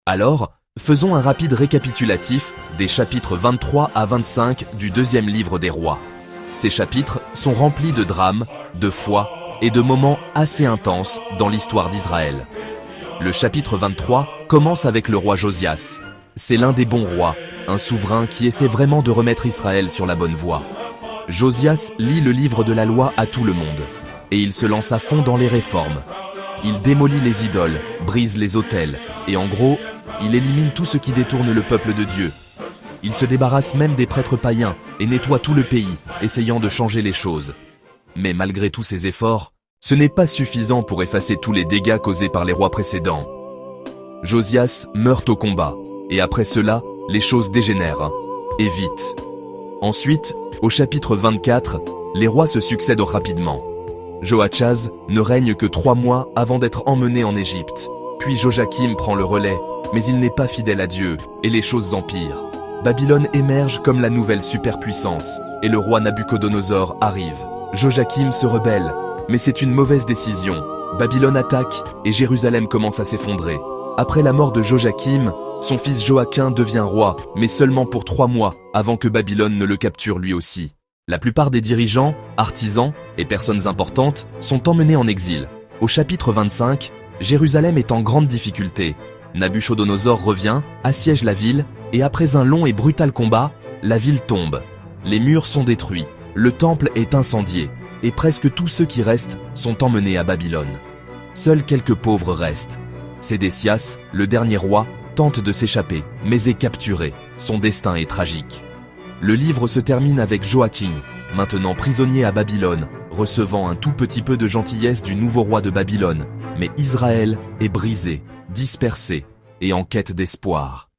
Alors, faisons un rapide récapitulatif des chapitres 23 à 25 du deuxième livre des rois. Ces chapitres sont remplis de drames, de foi et de moments assez intenses dans l'histoire d'Israël. Le chapitre 23 commence avec le roi Josias. C'est l'un des bons rois, un souverain qui essaie vraiment de remettre Israël sur la bonne voie. Josias lit le livre de la loi à tout le monde, et il se lance à fond dans les réformes. Il démolit les idoles, brise les autels, et en gros, il élimine tout ce qui détourne le peuple de Dieu. Il se débarrasse même des prêtres païens et nettoie tout le pays, essayant de changer les choses. Mais malgré tous ces efforts, ce n'est pas suffisant pour effacer tous les dégâts causés par les rois précédents. Josias meurt au combat, et après cela, les choses dégénèrent, et vite. Ensuite, au chapitre 24, les rois se succèdent rapidement. Joachaz ne règne que 3 mois avant d'être emmené en Égypte. Puis Joachim prend le relais, mais il n'est pas fidèle à Dieu, et les choses empirent. Babylone émerge comme la nouvelle superpuissance, et le roi Nabuchodonosor arrive. Joachim se rebelle, mais c'est une mauvaise décision. Babylone attaque, et Jérusalem commence à s'effondrer. Après la mort de Joachim, son fils Joachim devient roi, mais seulement pour 3 mois, avant que Babylone ne le capture lui aussi. La plupart des dirigeants, artisans et personnes importantes sont emmenés en exil. Au chapitre 25, Jérusalem est en grande difficulté. Nabuchodonosor revient, assiège la ville, et après un long et brutal combat, la ville tombe. Les murs sont détruits, le temple est incendié, et presque tous ceux qui restent sont emmenés à Babylone. Seuls quelques pauvres restent. Sédécias, le dernier roi, tente de s'échapper, mais est capturé. Son destin est tragique. Le livre se termine avec Joachim, maintenant prisonnier à Babylone, recevant un tout petit peu de gentillesse du nouveau roi de Babylone, mais Israël est brisé, dispersé et en quête d'espoir.